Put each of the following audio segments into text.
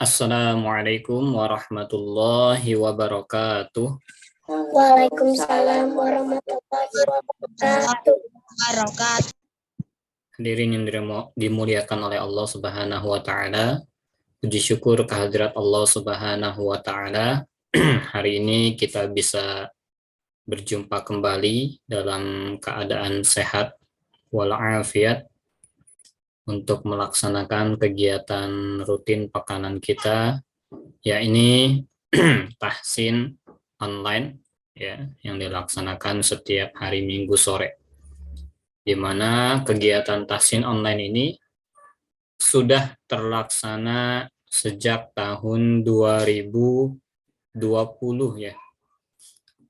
Assalamualaikum warahmatullahi wabarakatuh. Waalaikumsalam warahmatullahi wabarakatuh. Hadirin yang dimuliakan oleh Allah Subhanahu wa taala. Puji syukur kehadirat Allah Subhanahu wa taala. Hari ini kita bisa berjumpa kembali dalam keadaan sehat walafiat untuk melaksanakan kegiatan rutin pekanan kita, yakni tahsin online ya, yang dilaksanakan setiap hari Minggu sore, di mana kegiatan tahsin online ini sudah terlaksana sejak tahun 2020 ya.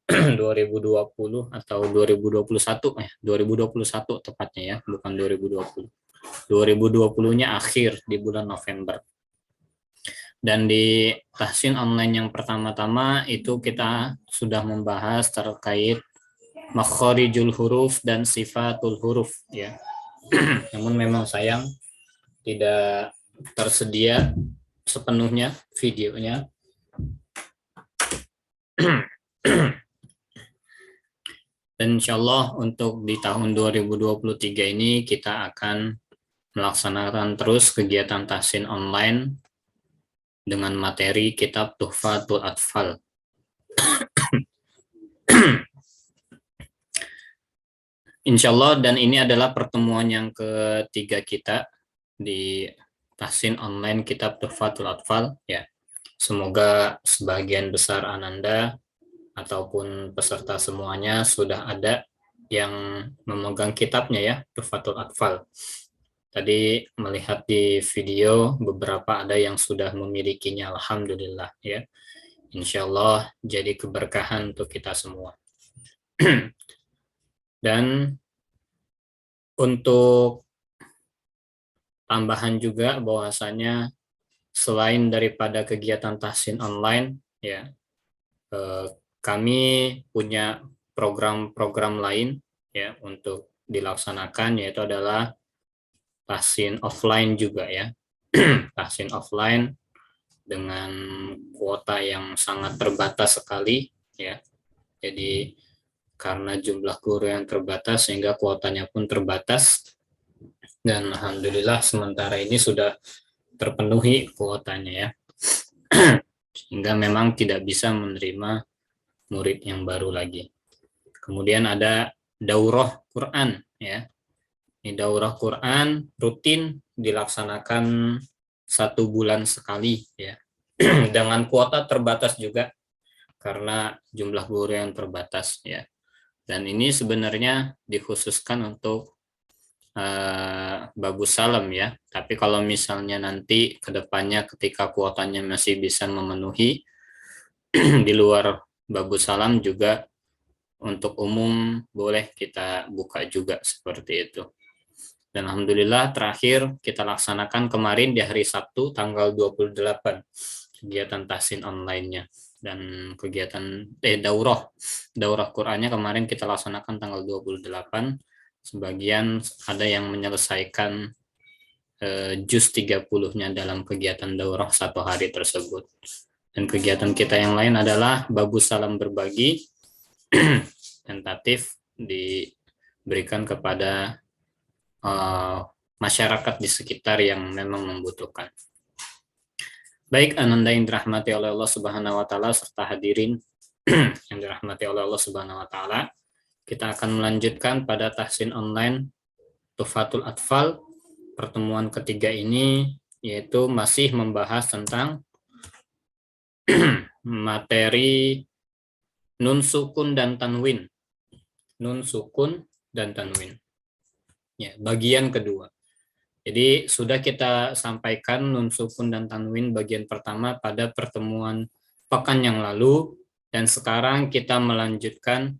2020 atau 2021 ya, 2021 tepatnya ya, bukan 2020. 2020-nya akhir di bulan November. Dan di tahsin online yang pertama-tama itu kita sudah membahas terkait makharijul huruf dan sifatul huruf ya. Namun memang sayang tidak tersedia sepenuhnya videonya. Dan insya Allah untuk di tahun 2023 ini kita akan melaksanakan terus kegiatan tahsin online dengan materi kitab Tuhfatul Atfal. Insya Allah, dan ini adalah pertemuan yang ketiga kita di tahsin online kitab Tuhfatul Atfal ya. Semoga sebagian besar Ananda ataupun peserta semuanya sudah ada yang memegang kitabnya ya, Tuhfatul Atfal. Tadi melihat di video beberapa ada yang sudah memilikinya, alhamdulillah ya. Insya Allah jadi keberkahan untuk kita semua. Dan untuk tambahan juga bahwasanya selain daripada kegiatan tahsin online ya, kami punya program-program lain ya untuk dilaksanakan, yaitu adalah tahsin offline juga ya. Tahsin offline dengan kuota yang sangat terbatas sekali ya. Jadi karena jumlah guru yang terbatas sehingga kuotanya pun terbatas, dan alhamdulillah sementara ini sudah terpenuhi kuotanya ya. Sehingga memang tidak bisa menerima murid yang baru lagi. Kemudian ada daurah Quran ya. Ini daurah Quran rutin dilaksanakan 1 bulan sekali ya. Dengan kuota terbatas juga karena jumlah guru yang terbatas ya. Dan ini sebenarnya dikhususkan untuk Bagus Salam ya. Tapi kalau misalnya nanti ke depannya ketika kuotanya masih bisa memenuhi di luar Bagus Salam juga untuk umum boleh kita buka juga seperti itu. Dan alhamdulillah terakhir kita laksanakan kemarin di hari Sabtu tanggal 28 kegiatan tahsin online-nya, dan kegiatan daurah Qur'annya kemarin kita laksanakan tanggal 28. Sebagian ada yang menyelesaikan juz 30-nya dalam kegiatan daurah 1 hari tersebut. Dan kegiatan kita yang lain adalah Bagus Salam Berbagi, tentatif diberikan kepada masyarakat di sekitar yang memang membutuhkan. Baik Ananda yang dirahmati oleh Allah Subhanahu wa taala serta hadirin yang dirahmati oleh Allah Subhanahu wa taala, kita akan melanjutkan pada tahsin online Tuhfatul Atfal pertemuan ketiga ini, yaitu masih membahas tentang materi nun sukun dan tanwin. Nun sukun dan tanwin. Ya, bagian kedua. Jadi sudah kita sampaikan nun sukun dan tanwin bagian pertama pada pertemuan pekan yang lalu, dan sekarang kita melanjutkan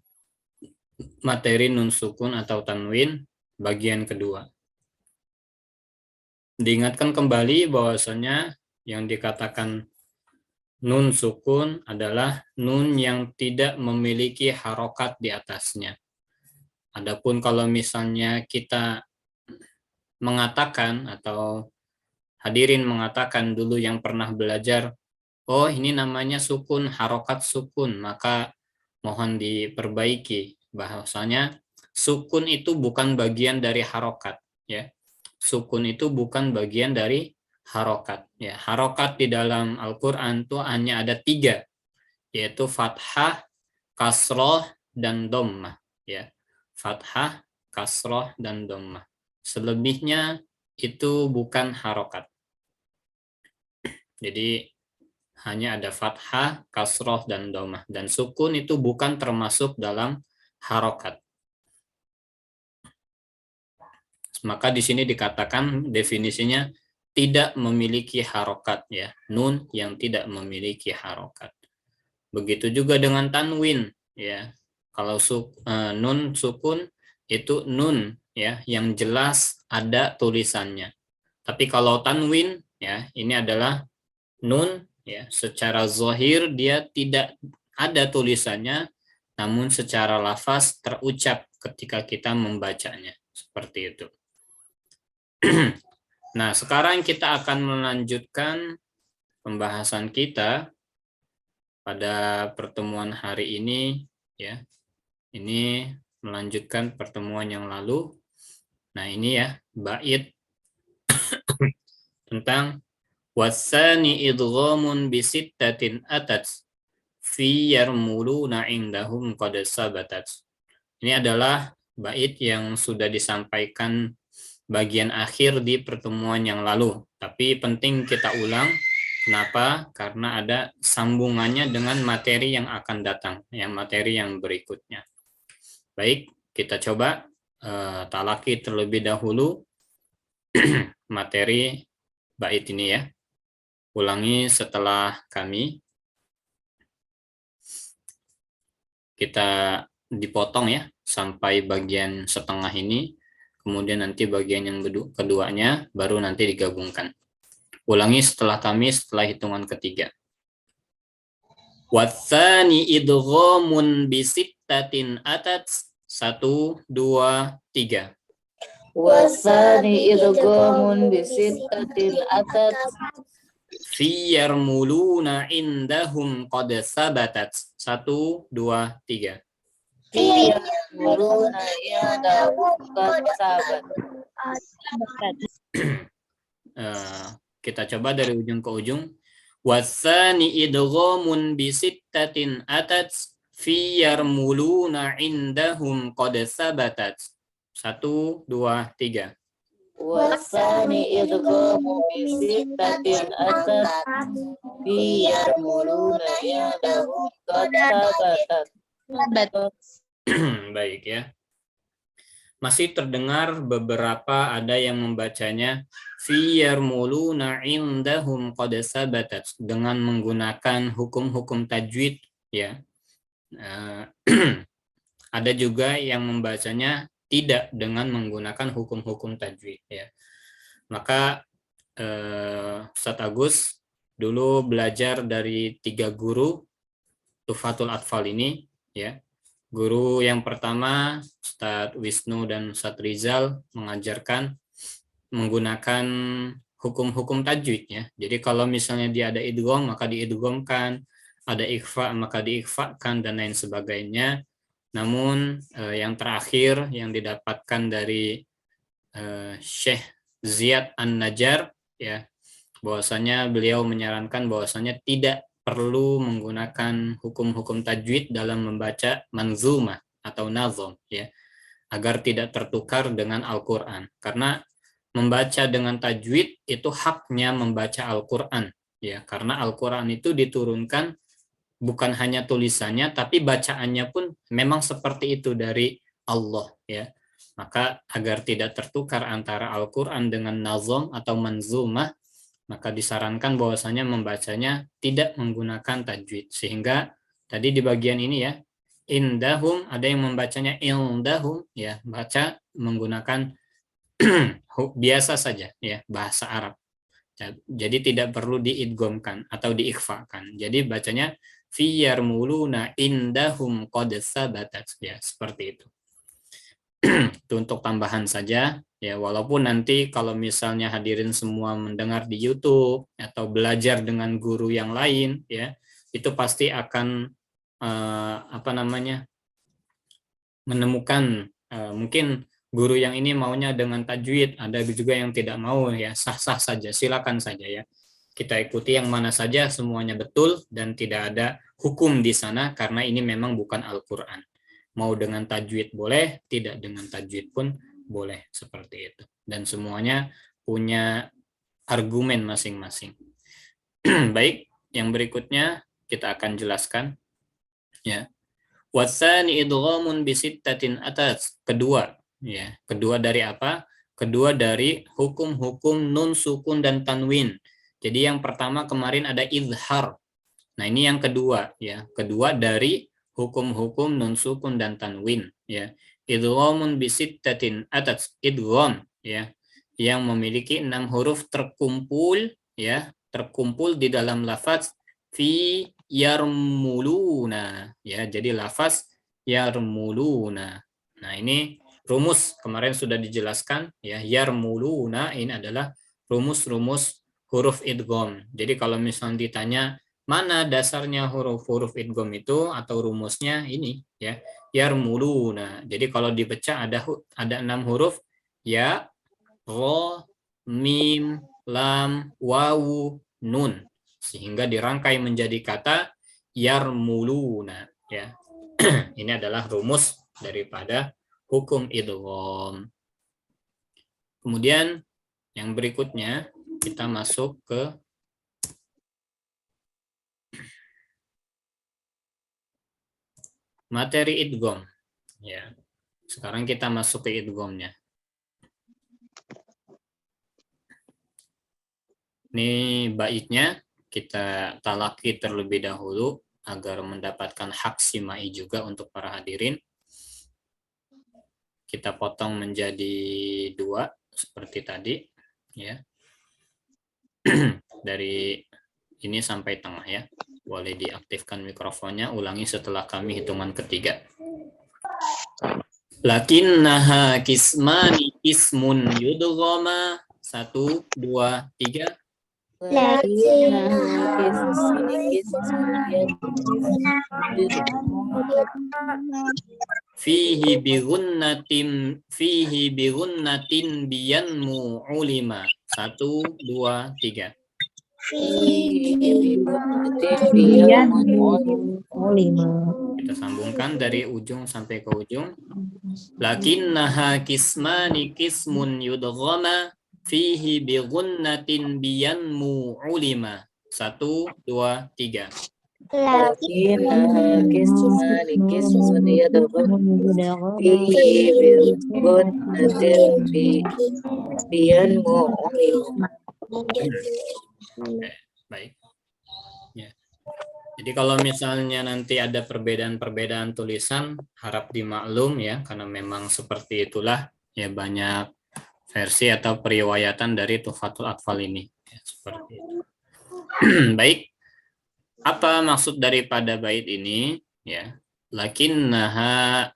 materi nun sukun atau tanwin bagian kedua. Diingatkan kembali bahwasanya yang dikatakan nun sukun adalah nun yang tidak memiliki harokat di atasnya. Adapun kalau misalnya kita mengatakan atau hadirin mengatakan dulu yang pernah belajar, oh ini namanya sukun, harokat sukun, maka mohon diperbaiki. Bahwasanya sukun itu bukan bagian dari harokat. Ya. Sukun itu bukan bagian dari harokat. Ya. Harokat di dalam Al-Quran itu hanya ada 3, yaitu fathah, kasroh, dan dhammah. Ya. Fathah, kasroh, dan dhammah. Selebihnya itu bukan harokat. Jadi hanya ada fathah, kasroh, dan dhammah. Dan sukun itu bukan termasuk dalam harokat. Maka di sini dikatakan definisinya tidak memiliki harokat, ya. Nun yang tidak memiliki harokat. Begitu juga dengan tanwin, ya. Kalau nun sukun itu nun, ya, yang jelas ada tulisannya. Tapi kalau tanwin, ya, ini adalah nun, ya, secara zahir dia tidak ada tulisannya, namun secara lafaz terucap ketika kita membacanya. Seperti itu. Nah, sekarang kita akan melanjutkan pembahasan kita pada pertemuan hari ini, ya. Ini melanjutkan pertemuan yang lalu. Nah, ini ya, bait tentang wasani idghamun bisittatin atat fi yarmuluna indahum qad sabatat. Ini adalah bait yang sudah disampaikan bagian akhir di pertemuan yang lalu. Tapi penting kita ulang. Kenapa? Karena ada sambungannya dengan materi yang akan datang, yang materi yang berikutnya. Baik, kita coba talaki terlebih dahulu materi bait ini ya. Ulangi setelah kami. Kita dipotong ya sampai bagian setengah ini. Kemudian nanti bagian yang keduanya baru nanti digabungkan. Ulangi setelah kami setelah hitungan ketiga. Watsani idghamun bisittatin atat 1, 2, 3. Wasani idghamun bisittatin atat Fi yarmuluna indahum qad sabatat 1, 2, 3. fi yarmuluna indahum qad sabatat. Kita coba dari ujung ke ujung. Wasani idghamun bisittatin atat fi yarmuluna indahum qad sabatat 1, 2, 3. Wasani idghamun bisittatin atat fi yarmuluna indahum qad sabatat. Baik ya. Masih terdengar beberapa ada yang membacanya fi yarmuluna indahum qad sabatat dengan menggunakan hukum-hukum tajwid ya. Ada juga yang membacanya tidak dengan menggunakan hukum-hukum tajwid ya. Maka Ustaz Agus dulu belajar dari 3 guru Tuhfatul Atfal ini ya. Guru yang pertama Ustadz Wisnu dan Ustadz Rizal mengajarkan menggunakan hukum-hukum tajwid ya. Jadi kalau misalnya dia ada idgham maka diidghamkan, ada ikhfa maka diikhfakan dan lain sebagainya. Namun yang terakhir yang didapatkan dari Syekh Ziyad An-Najjar ya, bahwasanya beliau menyarankan bahwasanya tidak perlu menggunakan hukum-hukum tajwid dalam membaca manzumah atau nazom ya, agar tidak tertukar dengan Al-Qur'an. Karena membaca dengan tajwid itu haknya membaca Al-Qur'an ya, karena Al-Qur'an itu diturunkan bukan hanya tulisannya tapi bacaannya pun memang seperti itu dari Allah ya. Maka agar tidak tertukar antara Al-Qur'an dengan nazom atau manzumah, maka disarankan bahwasanya membacanya tidak menggunakan tajwid. Sehingga tadi di bagian ini ya, indahum ada yang membacanya indahum ya, baca menggunakan biasa saja ya, bahasa Arab. Jadi tidak perlu diidghamkan atau diikhfakan. Jadi bacanya fi yarmuluna indahum qad sabatat ya, seperti itu. Itu untuk tambahan saja ya, walaupun nanti kalau misalnya hadirin semua mendengar di YouTube atau belajar dengan guru yang lain ya, itu pasti akan menemukan mungkin guru yang ini maunya dengan tajwid, ada juga yang tidak mau ya, sah-sah saja, silakan saja ya. Kita ikuti yang mana saja, semuanya betul dan tidak ada hukum di sana karena ini memang bukan Al-Qur'an. Mau dengan tajwid boleh, tidak dengan tajwid pun boleh, seperti itu. Dan semuanya punya argumen masing-masing. Baik, yang berikutnya kita akan jelaskan ya. Wasani idghamun bisittatin atas. Kedua, ya. Kedua dari apa? Kedua dari hukum-hukum nun, sukun dan tanwin. Jadi yang pertama kemarin ada izhar. Nah, ini yang kedua ya. Kedua dari hukum-hukum nun, sukun dan tanwin ya. Idghamun bisittatin atas. Idgham ya. Yang memiliki 6 huruf terkumpul ya, terkumpul di dalam lafaz fi yarmuluna ya, jadi lafaz yarmuluna. Nah, ini rumus kemarin sudah dijelaskan ya, yarmuluna ini adalah rumus-rumus huruf idgham. Jadi kalau misalnya ditanya mana dasarnya huruf-huruf idgham itu atau rumusnya, ini ya, yarmuluna. Jadi kalau dipecah ada 6 huruf ya, ro, mim, lam, wawu, nun, sehingga dirangkai menjadi kata yarmuluna ya. Ini adalah rumus daripada hukum idgham. Kemudian yang berikutnya kita masuk ke materi idgham ya. Sekarang kita masuk ke idghamnya. Ini baiknya kita talaki terlebih dahulu agar mendapatkan hak simai juga untuk para hadirin. Kita potong menjadi 2 seperti tadi ya. Dari ini sampai tengah ya. Boleh diaktifkan mikrofonnya, ulangi setelah kami hitungan ketiga. Lakinnaha kismani ismun yudghama. 1, 2, 3. Fihi bi gunnatin biyanmu ulima. 1, 2, 3. Kita sambungkan dari ujung sampai ke ujung. Lakinnaha kismani kismun yudghama fihi bi gunnatin biyanmu ulima. 1, 2, 3. Lakinnaha kismani kismun yudghama fihi bi gunnatin biyanmu ulima. Baik. Ya. Jadi kalau misalnya nanti ada perbedaan-perbedaan tulisan, harap dimaklum ya, karena memang seperti itulah ya, banyak versi atau periwayatan dari Tuhfatul Atfal ini. Ya, seperti itu. Baik. Apa maksud daripada bait ini? Ya, lakinnaha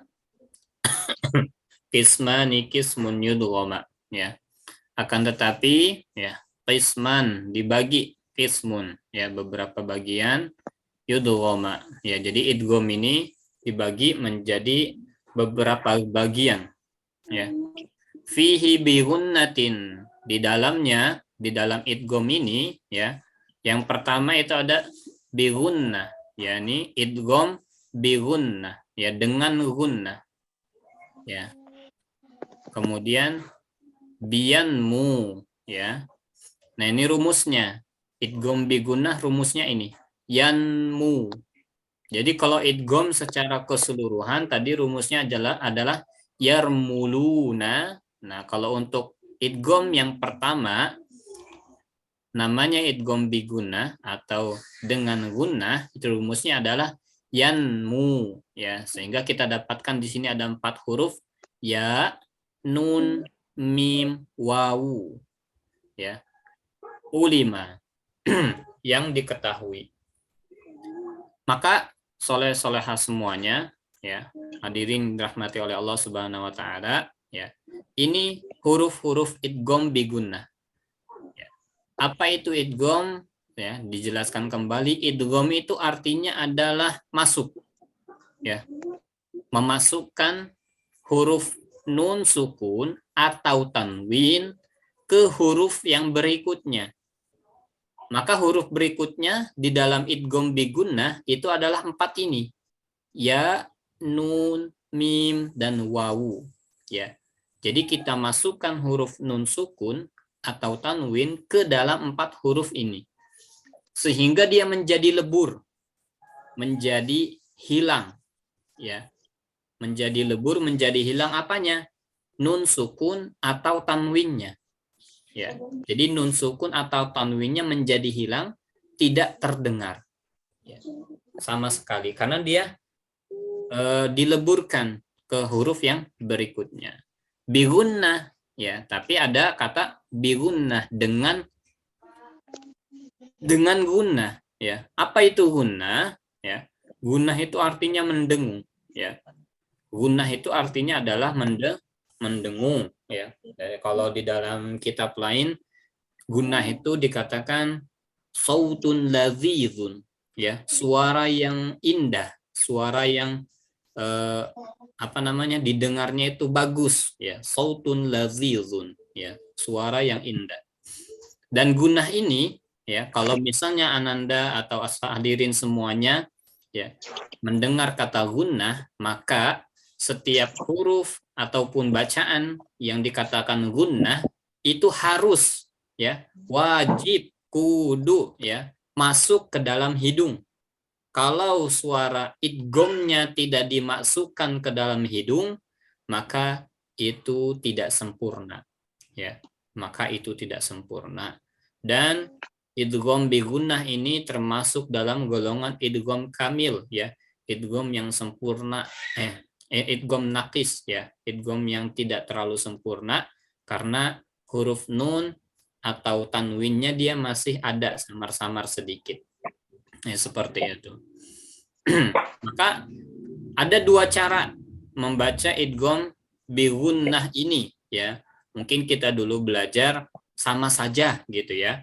kismani kismun yudghama ya. Akan tetapi ya, qisman dibagi, qismun ya, beberapa bagian, yudghama ya, jadi idgham ini dibagi menjadi beberapa bagian ya. Fihi bi gunnatin, di dalamnya, di dalam idgham ini ya, yang pertama itu ada bi gunnah, yakni idgham bi gunnah ya, dengan gunnah ya. Kemudian biyanmu ya. Nah, ini rumusnya. Idgham bi gunnah rumusnya ini. Yanmu. Jadi kalau idgham secara keseluruhan tadi rumusnya adalah yarmuluna. Nah, kalau untuk idgham yang pertama namanya idgham bi gunnah atau dengan gunnah, itu rumusnya adalah yanmu ya. Sehingga kita dapatkan di sini ada 4 huruf ya, nun, mim, wawu ya, ulima yang diketahui. Maka soleh-soleha semuanya ya, hadirin dirahmati oleh Allah Subhanahu wa taala, ya. Ini huruf-huruf idgham bi gunnah. Ya. Apa itu idgham? Ya, dijelaskan kembali, idgham itu artinya adalah masuk, ya. Memasukkan huruf nun sukun atau tanwin ke huruf yang berikutnya. Maka huruf berikutnya di dalam idgham bi gunnah itu adalah 4 ini. Ya, nun, mim, dan wawu. Ya. Jadi kita masukkan huruf nun sukun atau tanwin ke dalam 4 huruf ini. Sehingga dia menjadi lebur, menjadi hilang. Ya. Menjadi lebur, menjadi hilang apanya? Nun sukun atau tanwinnya. Ya. Jadi nun sukun atau tanwinnya menjadi hilang, tidak terdengar. Ya. Sama sekali. Karena dia dileburkan ke huruf yang berikutnya. Bigunnah, ya, tapi ada kata bigunnah dengan gunnah, ya. Apa itu gunnah? Ya. Gunnah itu artinya mendengung, ya. Gunnah itu artinya adalah mendengung, ya. Kalau di dalam kitab lain gunnah itu dikatakan sautun ladzizun, ya, suara yang indah, suara yang apa namanya, didengarnya itu bagus, ya, sautun ladzizun, ya, suara yang indah. Dan gunnah ini, ya, kalau misalnya Ananda atau hadirin semuanya, ya, mendengar kata gunnah, maka setiap huruf ataupun bacaan yang dikatakan gunnah itu harus, ya, wajib, kudu, ya, masuk ke dalam hidung. Kalau suara idghamnya tidak dimasukkan ke dalam hidung, maka itu tidak sempurna, ya. Maka itu tidak sempurna. Dan idgham bi gunnah ini termasuk dalam golongan idgham kamil, ya. Idgham yang sempurna, idgham naqis, ya. Idgham yang tidak terlalu sempurna karena huruf nun atau tanwinnya dia masih ada samar-samar sedikit. Ya, seperti itu. Maka ada 2 cara membaca idgham bi gunnah ini, ya. Mungkin kita dulu belajar sama saja gitu, ya.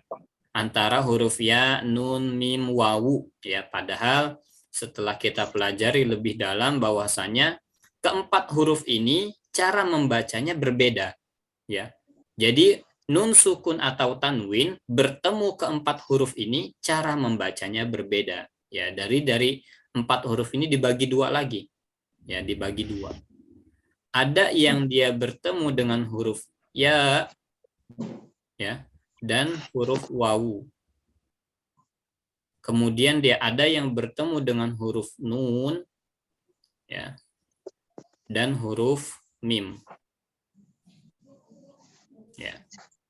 Antara huruf ya, nun, mim, wawu, ya. Padahal setelah kita pelajari lebih dalam bahwasanya keempat huruf ini cara membacanya berbeda, ya. Jadi nun sukun atau tanwin bertemu keempat huruf ini cara membacanya berbeda, ya. Dari 4 huruf ini dibagi 2 lagi, ya, dibagi 2. Ada yang dia bertemu dengan huruf ya, ya, dan huruf wawu. Kemudian dia ada yang bertemu dengan huruf nun, ya, dan huruf mim, ya.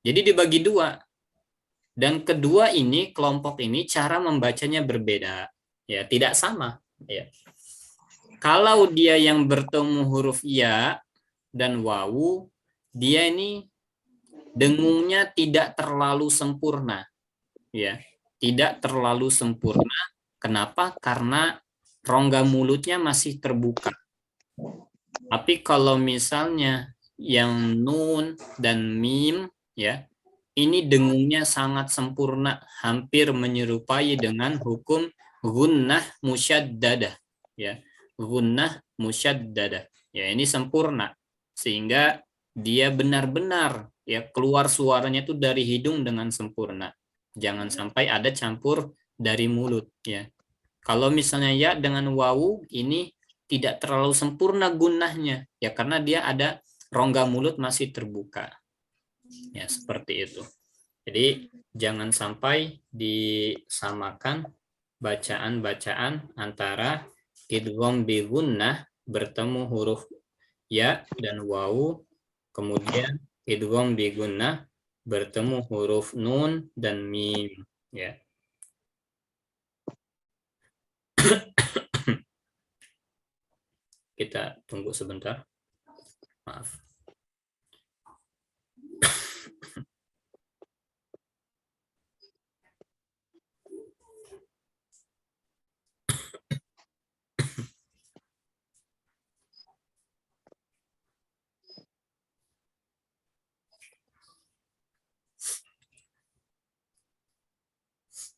Jadi dibagi 2. Dan kedua ini, kelompok ini cara membacanya berbeda, ya, tidak sama, ya. Kalau dia yang bertemu huruf ya dan wawu, dia ini dengungnya tidak terlalu sempurna, ya. Tidak terlalu sempurna. Kenapa? Karena rongga mulutnya masih terbuka. Tapi kalau misalnya yang nun dan mim, ya, ini dengungnya sangat sempurna, hampir menyerupai dengan hukum gunnah musyaddadah, ya. Gunnah musyaddadah. Ya, ini sempurna sehingga dia benar-benar, ya, keluar suaranya itu dari hidung dengan sempurna. Jangan sampai ada campur dari mulut, ya. Kalau misalnya ya dengan wawu ini tidak terlalu sempurna gunnahnya, ya, karena dia ada rongga mulut masih terbuka. Ya, seperti itu. Jadi jangan sampai disamakan bacaan-bacaan antara idgham bi gunnah bertemu huruf ya dan wawu, kemudian idgham bi gunnah bertemu huruf nun dan mim, ya. Kita tunggu sebentar. Maaf.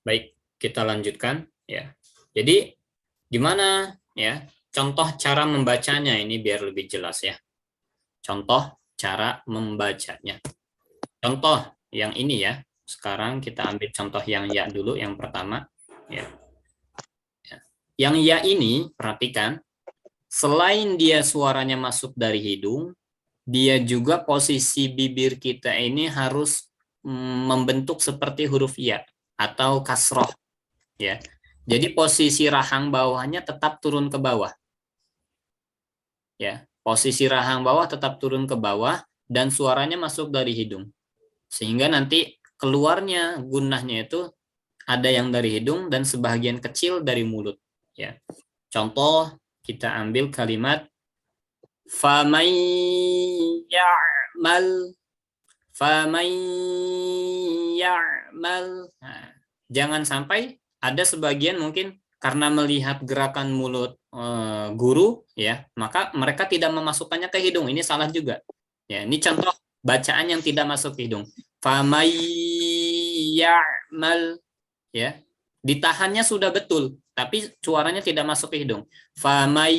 Baik, kita lanjutkan ya. Jadi gimana ya contoh cara membacanya ini biar lebih jelas ya. Contoh cara membacanya. Contoh yang ini ya. Sekarang kita ambil contoh yang ya dulu yang pertama ya. Yang ya ini perhatikan, selain dia suaranya masuk dari hidung, dia juga posisi bibir kita ini harus membentuk seperti huruf ya atau kasroh ya. Jadi posisi rahang bawahnya tetap turun ke bawah. Ya, posisi rahang bawah tetap turun ke bawah dan suaranya masuk dari hidung. Sehingga nanti keluarnya gunnahnya itu ada yang dari hidung dan sebagian kecil dari mulut ya. Contoh kita ambil kalimat faman ya'mal faman ya'mal. Nah, jangan sampai ada sebagian mungkin karena melihat gerakan mulut guru ya, maka mereka tidak memasukkannya ke hidung. Ini salah juga. Ya, ini contoh bacaan yang tidak masuk ke hidung. Faman ya'mal ya. Ditahannya sudah betul, tapi suaranya tidak masuk ke hidung. Faman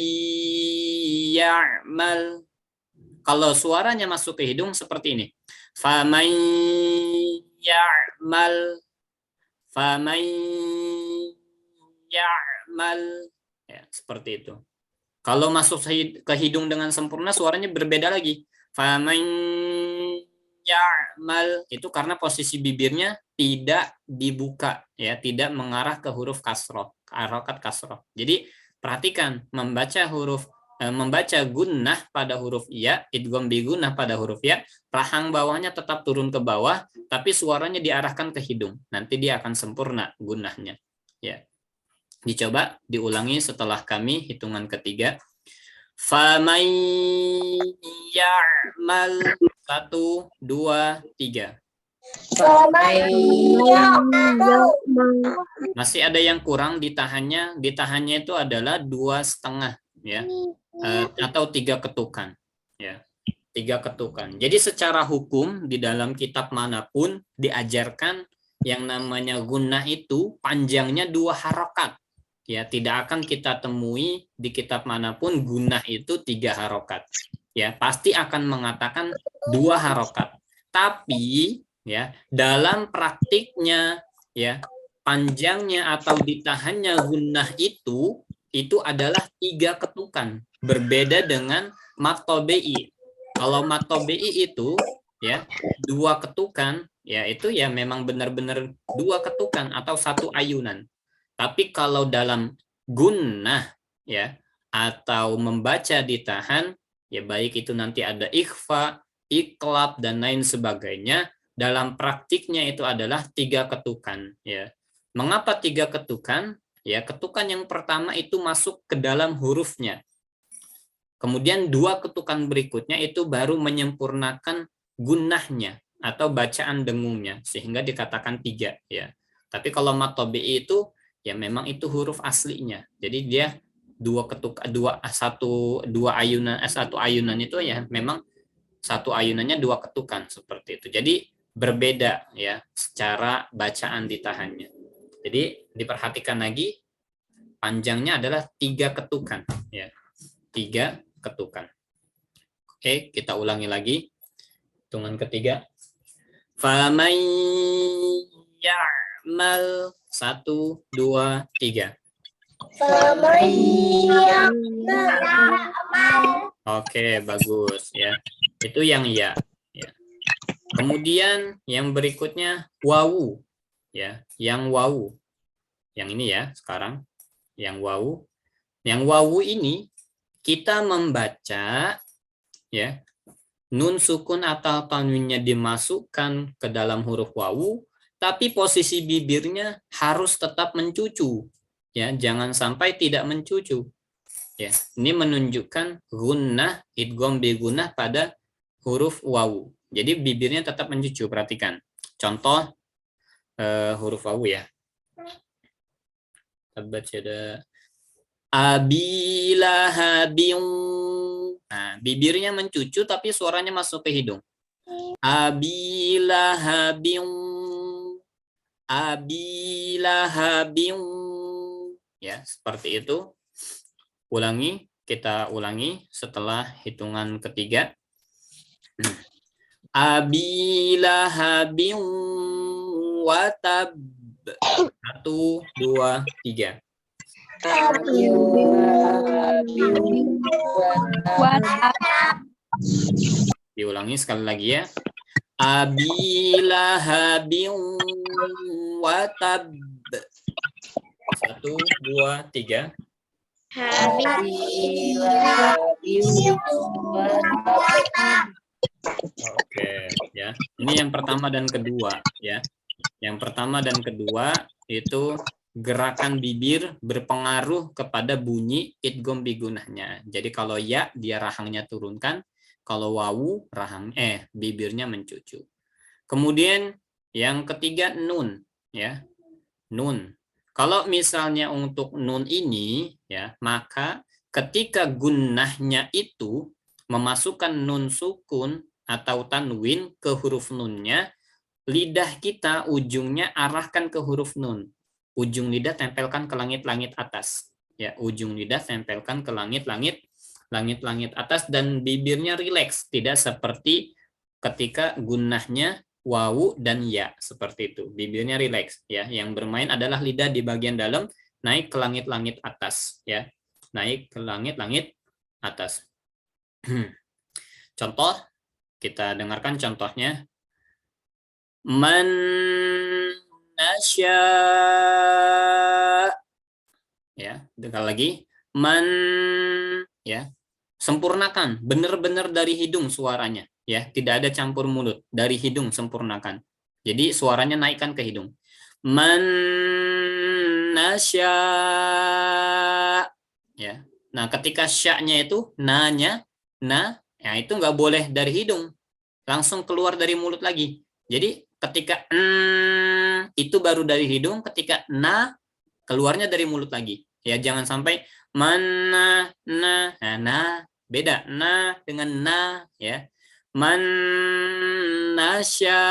ya'mal. Kalau suaranya masuk ke hidung seperti ini. Faman ya'mal. Faman ya'mal. Ya, seperti itu. Kalau masuk ke hidung dengan sempurna suaranya berbeda lagi. Faman ya'mal, itu karena posisi bibirnya tidak dibuka ya, tidak mengarah ke huruf kasroh, ke harokat kasroh. Jadi perhatikan membaca gunnah pada huruf ya, idgham bi gunnah pada huruf ya, rahang bawahnya tetap turun ke bawah, tapi suaranya diarahkan ke hidung. Nanti dia akan sempurna gunnahnya. Ya. Dicoba diulangi setelah kami hitungan ketiga. Faman ya'mal 1, 2, 3. Masih ada yang kurang ditahannya. Ditahannya itu adalah 2,5 ya, atau 3 ketukan ya. 3 ketukan. Jadi secara hukum di dalam kitab manapun diajarkan yang namanya gunnah itu panjangnya 2 harokat. Ya, tidak akan kita temui di kitab manapun gunnah itu 3 harokat. Ya, pasti akan mengatakan 2 harokat. Tapi ya, dalam praktiknya ya, panjangnya atau ditahannya gunnah itu adalah 3 ketukan. Berbeda dengan mad tabi'i. Kalau mad tabi'i itu ya 2 ketukan, ya itu ya memang benar-benar 2 ketukan atau 1 ayunan. Tapi kalau dalam gunnah ya atau membaca ditahan ya, baik itu nanti ada ikhfa, iklab dan lain sebagainya, dalam praktiknya itu adalah 3 ketukan ya. Mengapa 3 ketukan? Ya, ketukan yang pertama itu masuk ke dalam hurufnya. Kemudian 2 ketukan berikutnya itu baru menyempurnakan gunnahnya atau bacaan dengungnya sehingga dikatakan 3 ya. Tapi kalau mad tabi'i itu ya memang itu huruf aslinya. Jadi dia 2 ayunan itu ya memang 1 ayunannya 2 ketukan seperti itu. Jadi berbeda ya secara bacaan ditahannya. Jadi diperhatikan lagi panjangnya adalah 3 ketukan ya. 3 ketukan. Oke, kita ulangi lagi. Hitungan ketiga. Faman ya'mal 1, 2, 3. Oke, bagus ya. Itu yang ya. Kemudian yang berikutnya wawu ya, yang wawu. Yang ini ya, sekarang yang wawu. Yang wawu ini kita membaca ya, nun sukun atau tanwinnya dimasukkan ke dalam huruf wawu, tapi posisi bibirnya harus tetap mencucu. Ya, jangan sampai tidak mencucu. Ya, ini menunjukkan gunnah, idgham bi gunnah pada huruf wawu. Jadi bibirnya tetap mencucu, perhatikan. Contoh huruf wawu ya. Tabat yada Abi lahabin. Nah, bibirnya mencucu tapi suaranya masuk ke hidung. Abi lahabin. Abi lahabin. Ya, seperti itu. Ulangi, kita ulangi setelah hitungan ketiga. Abi lahabin wa tab. 1, 2, 3. Diulangi sekali lagi ya. Abi lahabin wa tab. 1, 2, 3. Oke, ya. Ini yang pertama dan kedua, ya. Yang pertama dan kedua itu gerakan bibir berpengaruh kepada bunyi idgham bigunahnya. Jadi kalau ya dia rahangnya turunkan, kalau wawu bibirnya mencucu. Kemudian yang ketiga nun, ya. Nun. Kalau misalnya untuk nun ini, ya, maka ketika gunnahnya itu memasukkan nun sukun atau tanwin ke huruf nunnya, lidah kita ujungnya arahkan ke huruf nun. Ujung lidah tempelkan ke langit-langit atas. Ya, ujung lidah tempelkan ke langit-langit atas dan bibirnya rileks, tidak seperti ketika gunnahnya wawu dan ya, seperti itu. Bibirnya rileks, ya. Yang bermain adalah lidah di bagian dalam naik ke langit-langit atas, ya. Naik ke langit-langit atas. Contoh, kita dengarkan contohnya. Man nasya, ya, dengar lagi. Man, ya, sempurnakan, benar-benar dari hidung suaranya, ya, tidak ada campur mulut, dari hidung sempurnakan. Jadi suaranya naikkan ke hidung. Man nasya, ya. Nah, ketika sya-nya itu na-nya, ya itu nggak boleh dari hidung, langsung keluar dari mulut lagi. Jadi ketika itu baru dari hidung, ketika na keluarnya dari mulut lagi. Ya, jangan sampai mana nah, beda na dengan na, ya. Man nasya,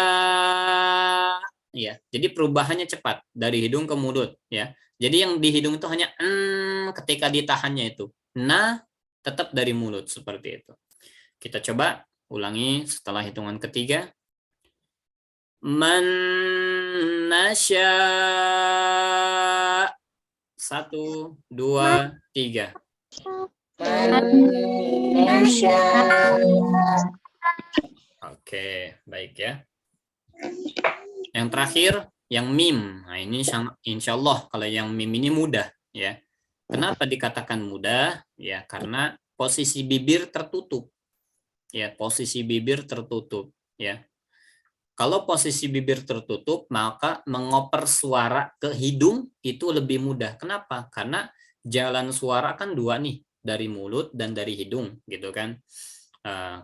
ya. Jadi perubahannya cepat dari hidung ke mulut, ya. Jadi yang di hidung itu hanya ketika ditahannya itu. Na tetap dari mulut seperti itu. Kita coba ulangi setelah hitungan ketiga. Man nasya. 1, 2, 3. Oke, baik ya. Yang terakhir, yang mim. Nah, ini insya Allah kalau yang mim ini mudah, ya. Kenapa dikatakan mudah? Ya, karena posisi bibir tertutup. Ya, posisi bibir tertutup, ya. Kalau posisi bibir tertutup, maka mengoper suara ke hidung itu lebih mudah. Kenapa? Karena jalan suara kan dua nih, dari mulut dan dari hidung, gitu kan.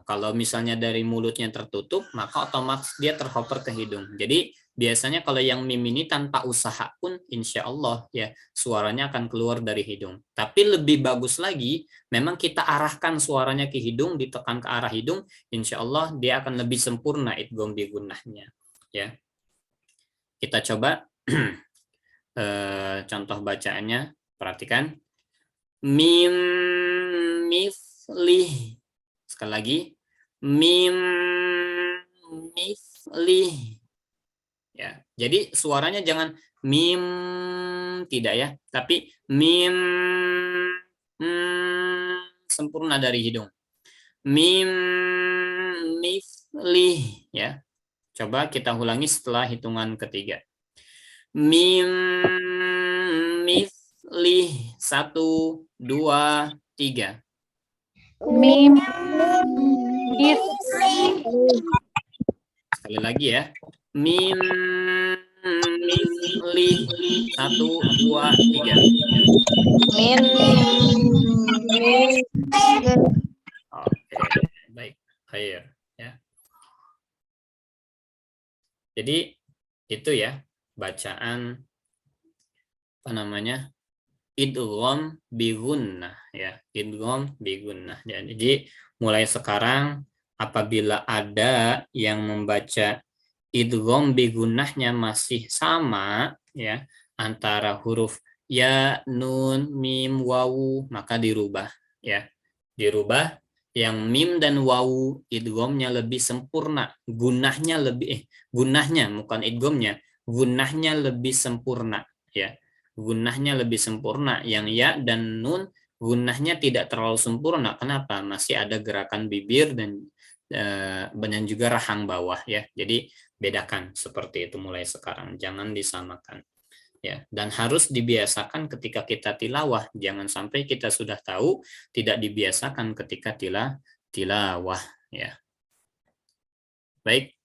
Kalau misalnya dari mulutnya tertutup, maka otomatis dia terhoper ke hidung. Jadi biasanya kalau yang mim ini tanpa usaha pun, insya Allah ya suaranya akan keluar dari hidung. Tapi lebih bagus lagi, memang kita arahkan suaranya ke hidung, ditekan ke arah hidung, insya Allah dia akan lebih sempurna idgham bi gunnahnya. Ya, kita coba contoh bacaannya, perhatikan. Mim mislih. Sekali lagi, mim mislih. Ya, jadi suaranya jangan mim tidak ya, tapi mim sempurna dari hidung. Mim mislih ya. Coba kita ulangi setelah hitungan ketiga. Mim mislih. 1, 2, 3. Mim Sekali lagi ya. Mim mislih. 1, 2, 3. Mim Oke, baik. Khair ya. Jadi itu ya bacaan apa namanya? Idgham bi gunnah ya. Idgham bi gunnah. Jadi mulai sekarang apabila ada yang membaca idgham bigunahnya masih sama ya antara huruf ya, nun, mim, wawu, maka dirubah ya. Dirubah yang mim dan wawu idghamnya lebih sempurna, gunahnya bukan idghamnya, gunahnya lebih sempurna ya. Gunahnya lebih sempurna, yang ya dan nun gunahnya tidak terlalu sempurna. Kenapa? Masih ada gerakan bibir dan juga rahang bawah ya. Jadi bedakan seperti itu mulai sekarang, jangan disamakan ya. Dan harus dibiasakan ketika kita tilawah, jangan sampai kita sudah tahu tidak dibiasakan ketika tilawah ya. Baik,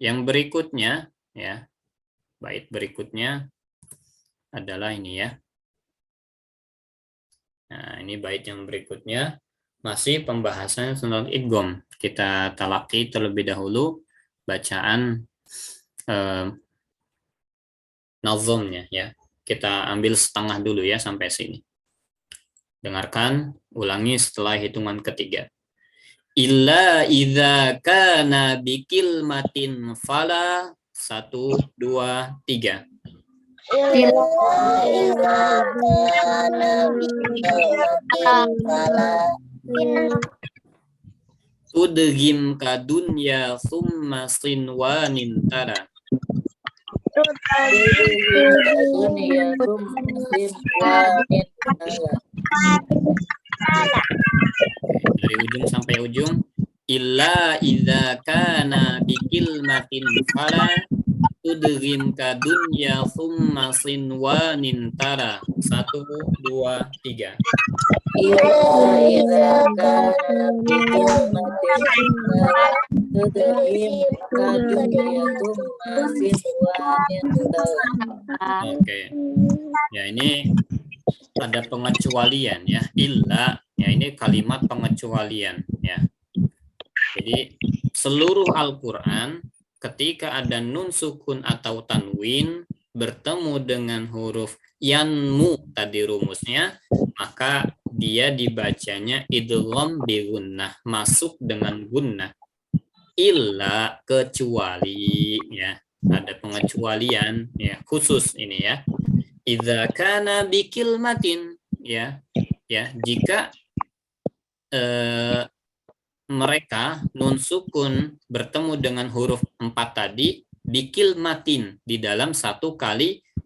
yang berikutnya ya, bait berikutnya adalah ini ya. Nah, ini bait yang berikutnya masih pembahasan tentang idgham. Kita talaki terlebih dahulu bacaan nazomnya ya. Kita ambil setengah dulu ya sampai sini. Dengarkan, ulangi setelah hitungan ketiga. Illa idza kana bikilmatin fala 1 2 3. Tudghim kadunya summa sinwanin tara. Dari ujung sampai ujung. Illa idza kana bikilmatin fala tudghim kadunya summa sinwanin tara. 1 2 3. Oke. Ya, ini ada pengecualian ya. Illa ya, ini kalimat pengecualian ya. Jadi seluruh Al-Qur'an ketika ada nun sukun atau tanwin bertemu dengan huruf yanmu tadi rumusnya, maka dia dibacanya idgham bi gunnah, masuk dengan gunnah. Illa kecuali ya, ada pengecualian ya, khusus ini ya. Idza kana bikilmatin ya. Ya, jika mereka nun sukun bertemu dengan huruf 4 tadi bikilmatin di dalam satu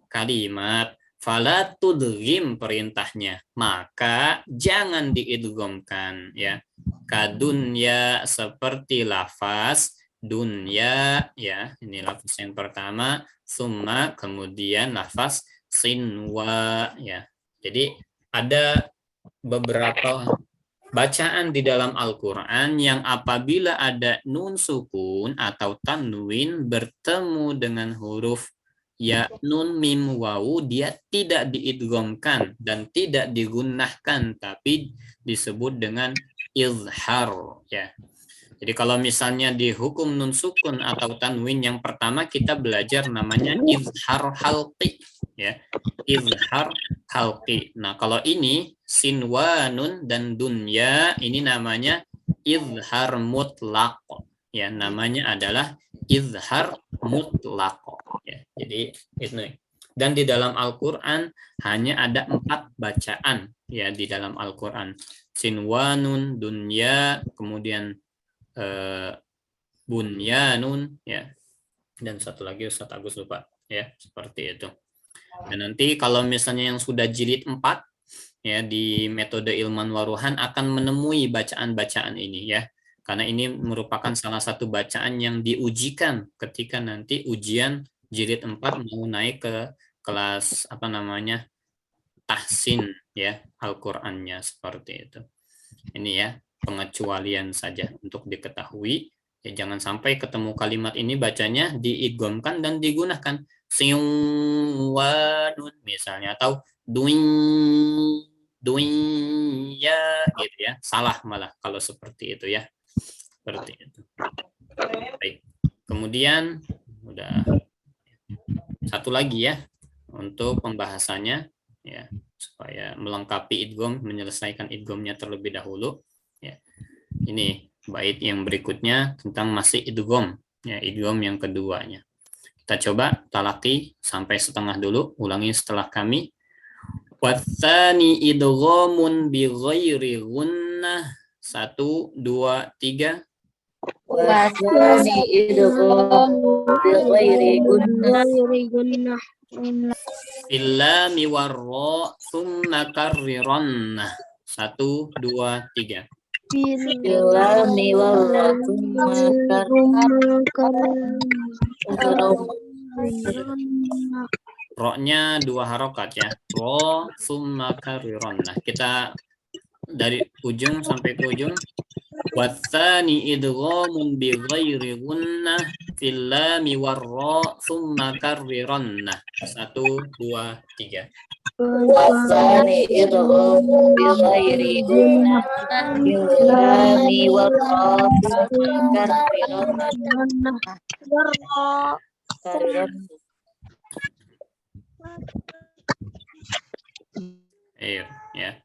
kalimat, fala tudghim perintahnya, maka jangan diidghamkan ya. Kadunya seperti lafaz dunya ya, ini lafaz yang pertama, summa kemudian lafaz sinwa ya. Jadi ada beberapa bacaan di dalam Al-Quran yang apabila ada nun sukun atau tanwin bertemu dengan huruf ya, nun, mim, wawu, dia tidak diidghamkan dan tidak digunakan, tapi disebut dengan izhar ya. Jadi kalau misalnya di hukum nun sukun atau tanwin yang pertama kita belajar namanya izhar halqi ya. Izhar halqi. Nah, kalau ini sinwanun dan dunya ini namanya izhar mutlaq ya, namanya adalah izhar mutlaq ya. Jadi itu. Dan di dalam Al-Qur'an hanya ada 4 bacaan ya di dalam Al-Qur'an. Sinwanun, dunya, kemudian bunyanun ya. Dan satu lagi Ustaz Agus lupa ya, seperti itu. Dan nanti kalau misalnya yang sudah jilid 4 ya di metode Ilman Waruhan akan menemui bacaan-bacaan ini ya. Karena ini merupakan salah satu bacaan yang diujikan ketika nanti ujian jilid 4 mau naik ke kelas tahsin ya Al-Qur'annya, seperti itu. Ini ya pengecualian saja untuk diketahui ya, jangan sampai ketemu kalimat ini bacanya diidghamkan dan digunakan siwanun misalnya, atau duin ya gitu ya, salah malah kalau seperti itu ya, seperti itu. Baik, kemudian udah satu lagi ya untuk pembahasannya ya, supaya melengkapi idgham, menyelesaikan idghamnya terlebih dahulu ya. Ini bait yang berikutnya tentang masih idgham ya, idgham yang keduanya. Kita coba talaki sampai setengah dulu, ulangi setelah kami. Watsani idghamun bi ghairi gunnah. 1 2 3. Wasani idgham bi ghairi gunnah Illa miwarro summa karrirannah. 1 2 3. illa miwarratum Ro-nya 2 harokat ya. Ro summa karrirannah. Kita dari ujung sampai ke ujung. Watsani idghamun bi ghairi gunnah fil lam warra summa karrirannah. 1 2 3. wasani idgham bi ghairi gunnah illa miwarratum Ya.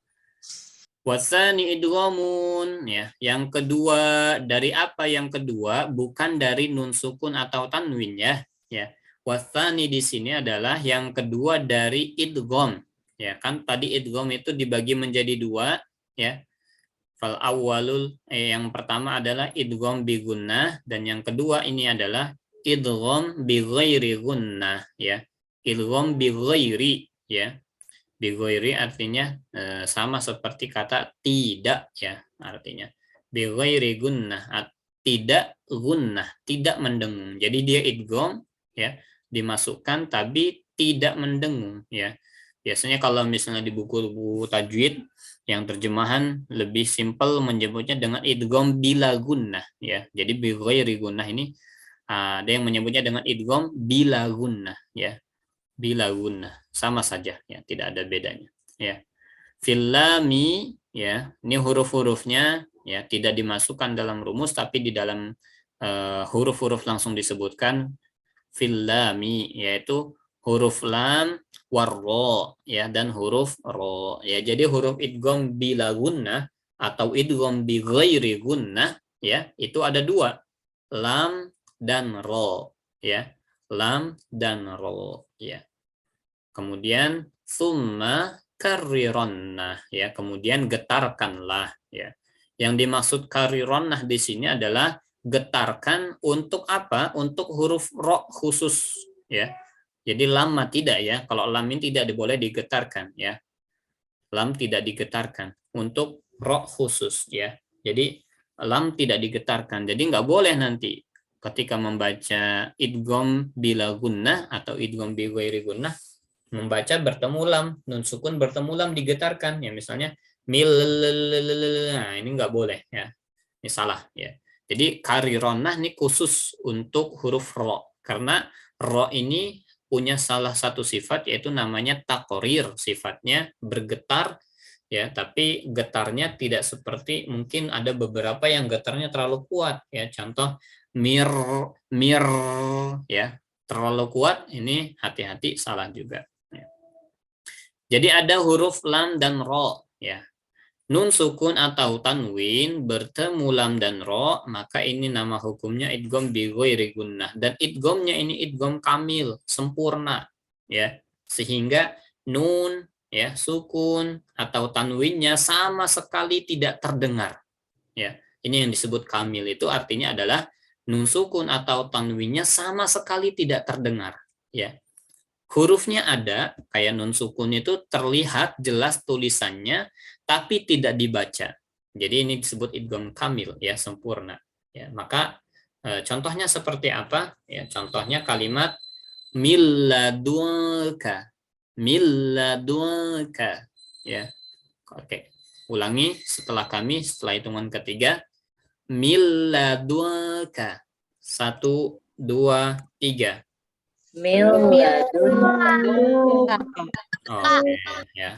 Wasani idghamun ya. Yang kedua dari apa yang kedua? Bukan dari nun sukun atau tanwin ya. Ya. Wasani di sini adalah yang kedua dari idgham. Ya, kan tadi idgham itu dibagi menjadi 2 ya. Fal awwalul yang pertama adalah idgham bi gunnah dan yang kedua ini adalah idgham bi ghairi gunnah ya. Idgham bi ghairi ya. Bi ghairi artinya sama seperti kata tidak ya artinya. Bi ghairi gunnah tidak gunnah, tidak mendengung. Jadi dia idgham ya, dimasukkan tapi tidak mendengung ya. Biasanya kalau misalnya di buku-buku tajwid yang terjemahan lebih simpel menyebutnya dengan idgham bila gunnah ya. Jadi bi ghairi gunnah ini ada yang menyebutnya dengan idgham bila gunnah ya. Bila gunnah sama saja ya, tidak ada bedanya ya. Fil lami ya, ini huruf-hurufnya ya tidak dimasukkan dalam rumus tapi di dalam huruf-huruf langsung disebutkan fil lami yaitu huruf lam warro ya dan huruf ro ya. Jadi huruf idgham bila gunnah atau idgham bi ghairi gunnah ya itu ada 2, lam dan ro ya. Lam dan ro ya. Kemudian summa karrirannah ya, kemudian getarkanlah ya. Yang dimaksud karrirannah di sini adalah getarkan untuk apa? Untuk huruf ro khusus ya. Jadi lam tidak ya. Kalau lam ini tidak boleh digetarkan ya. Lam tidak digetarkan untuk ro khusus ya. Jadi lam tidak digetarkan. Jadi nggak boleh nanti ketika membaca idgham bila gunnah atau idgham bi ghairi gunnah membaca bertemu lam, nun sukun bertemu lam digetarkan ya, misalnya mil, nah ini nggak boleh ya, ini salah ya. Jadi karironnah ini khusus untuk huruf ro, karena ro ini punya salah satu sifat yaitu namanya takorir, sifatnya bergetar ya, tapi getarnya tidak seperti mungkin ada beberapa yang getarnya terlalu kuat ya, contoh mir mir ya, terlalu kuat ini hati-hati salah juga. Jadi ada huruf lam dan ro ya. Nun sukun atau tanwin bertemu lam dan ro, maka ini nama hukumnya idgham bi ghairi gunnah, dan idghamnya ini idgham kamil, sempurna ya. Sehingga nun ya, sukun atau tanwinnya sama sekali tidak terdengar. Ya. Ini yang disebut kamil, itu artinya adalah nun sukun atau tanwinnya sama sekali tidak terdengar ya. Hurufnya ada, kayak nun sukun itu terlihat jelas tulisannya, tapi tidak dibaca. Jadi ini disebut idgham kamil, ya sempurna. Ya, maka contohnya seperti apa? Ya, contohnya kalimat milladunka, milladunka. Ya, oke. Ulangi setelah kami, setelah hitungan ketiga, milladunka. 1, 2, 3. Oke, ya.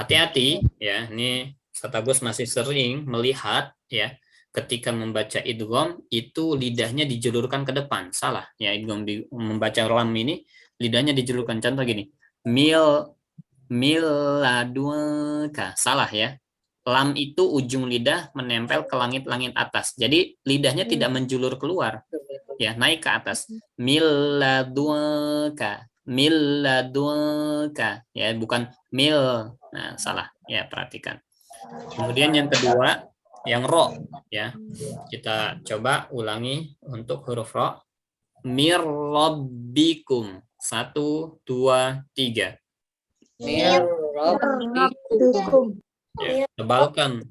Hati-hati ya, ini Ustaz masih sering melihat ya ketika membaca idgham itu lidahnya dijulurkan ke depan. Salah ya, idgham membaca lam ini lidahnya dijulurkan. Contoh gini. Miladunka. Salah ya. lam itu ujung lidah menempel ke langit-langit atas. Jadi lidahnya tidak menjulur keluar, ya, naik ke atas. Milladunka, milladunka, ya, bukan mil. Nah, salah. Ya, perhatikan. Kemudian yang kedua, yang ro, ya. Kita coba ulangi untuk huruf ro. Mir rabbikum. 1, 2, 3. Mir rabbikum. Ya, tebalkan.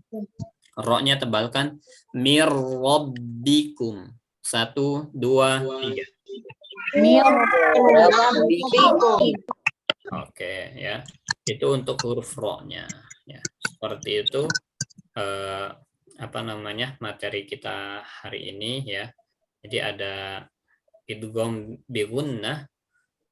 Ro-nya tebalkan. Mir rabbikum. 1, 2, 3. Mir Rabbikum. Oke, ya. Itu untuk huruf ro-nya. Ya, seperti itu apa namanya materi kita hari ini, ya. Jadi ada idgham bi gunnah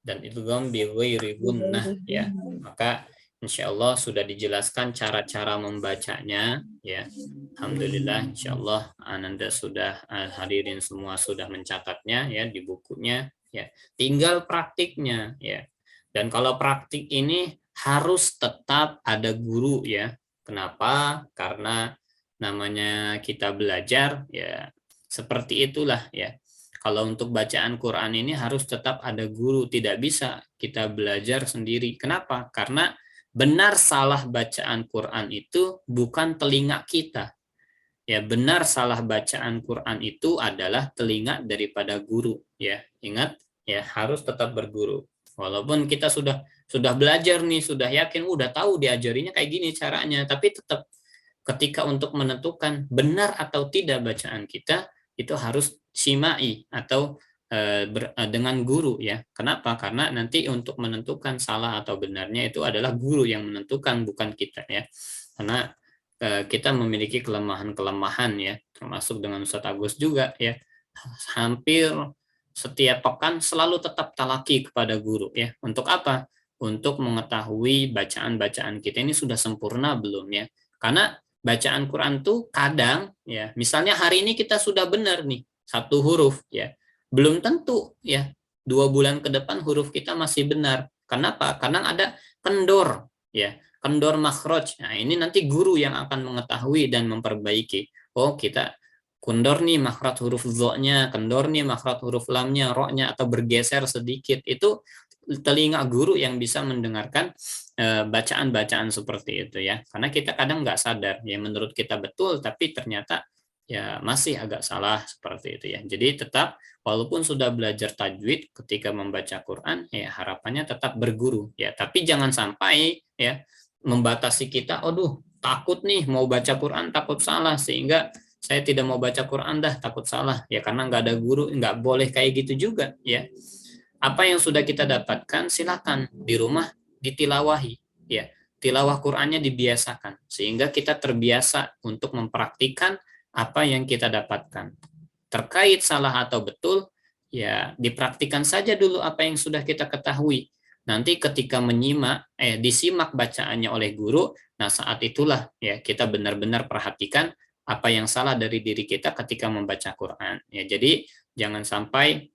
dan idgham bi ghairi gunnah, ya. Maka insya Allah sudah dijelaskan cara-cara membacanya, ya. Alhamdulillah, insya Allah Ananda sudah hadirin semua sudah mencatatnya, ya, di bukunya, ya. Tinggal praktiknya, ya. Dan kalau praktik ini harus tetap ada guru, ya. Kenapa? Karena namanya kita belajar, ya, seperti itulah, ya. Kalau untuk bacaan Quran ini harus tetap ada guru, tidak bisa kita belajar sendiri. Kenapa? Karena benar salah bacaan Quran itu bukan telinga kita. Ya, benar salah bacaan Quran itu adalah telinga daripada guru, ya. Ingat, ya, harus tetap berguru. Walaupun kita sudah belajar nih, sudah yakin, udah tahu diajarinya kayak gini caranya, tapi tetap ketika untuk menentukan benar atau tidak bacaan kita, itu harus simai atau dengan guru, ya. Kenapa? Karena nanti untuk menentukan salah atau benarnya itu adalah guru yang menentukan, bukan kita, ya. Karena kita memiliki kelemahan-kelemahan, ya, termasuk dengan Ustadz Agus juga, ya. Hampir setiap pekan selalu tetap talaki kepada guru, ya. Untuk apa? Untuk mengetahui bacaan-bacaan kita ini sudah sempurna belum, ya. Karena bacaan Quran tuh kadang, ya, misalnya hari ini kita sudah benar nih satu huruf, ya, belum tentu, ya, 2 bulan ke depan huruf kita masih benar. Kenapa? Karena ada kendor, ya, kendor makhraj. Nah, ini nanti guru yang akan mengetahui dan memperbaiki. Oh, kita kendor nih makhraj huruf zo-nya, kendor nih makhraj huruf lamnya, ro-nya, atau bergeser sedikit. Itu telinga guru yang bisa mendengarkan bacaan-bacaan seperti itu, ya. Karena kita kadang nggak sadar, ya, menurut kita betul, tapi ternyata, ya, masih agak salah seperti itu, ya. Jadi tetap walaupun sudah belajar tajwid ketika membaca Quran, ya, harapannya tetap berguru, ya. Tapi jangan sampai, ya, membatasi kita, aduh, takut nih mau baca Quran takut salah sehingga saya tidak mau baca Quran dah takut salah, ya, karena nggak ada guru. Nggak boleh kayak gitu juga, ya. Apa yang sudah kita dapatkan silakan di rumah ditilawahi, ya. Tilawah Qur'annya dibiasakan sehingga kita terbiasa untuk mempraktikkan apa yang kita dapatkan. Terkait salah atau betul, ya, dipraktikkan saja dulu apa yang sudah kita ketahui. Nanti ketika disimak bacaannya oleh guru, nah saat itulah, ya, kita benar-benar perhatikan apa yang salah dari diri kita ketika membaca Quran, ya. Jadi jangan sampai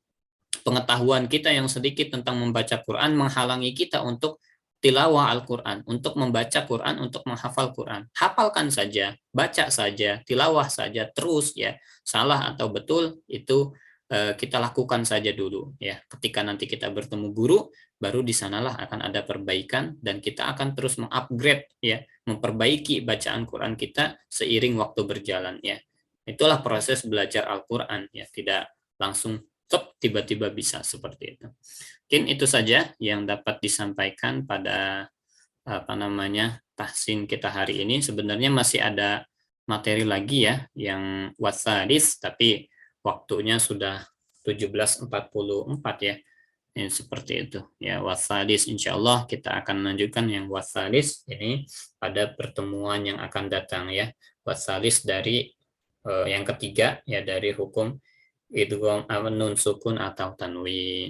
pengetahuan kita yang sedikit tentang membaca Quran menghalangi kita untuk tilawah Al-Quran, untuk membaca Quran, untuk menghafal Quran. Hafalkan saja, baca saja, tilawah saja, terus, ya. Salah atau betul itu kita lakukan saja dulu, ya. Ketika nanti kita bertemu guru, baru di sanalah akan ada perbaikan dan kita akan terus mengupgrade, ya, memperbaiki bacaan Quran kita seiring waktu berjalan, ya. Itulah proses belajar Al-Quran, ya. Tidak langsung tiba-tiba bisa seperti itu. Mungkin itu saja yang dapat disampaikan pada tahsin kita hari ini. Sebenarnya masih ada materi lagi, ya, yang wasadis, tapi waktunya sudah 17.44, ya. Seperti itu, ya. Wasadis, insya Allah kita akan lanjutkan yang wasadis ini pada pertemuan yang akan datang, ya. Wasadis dari yang ketiga, ya, dari hukum idgham nun sukun atau tanwin.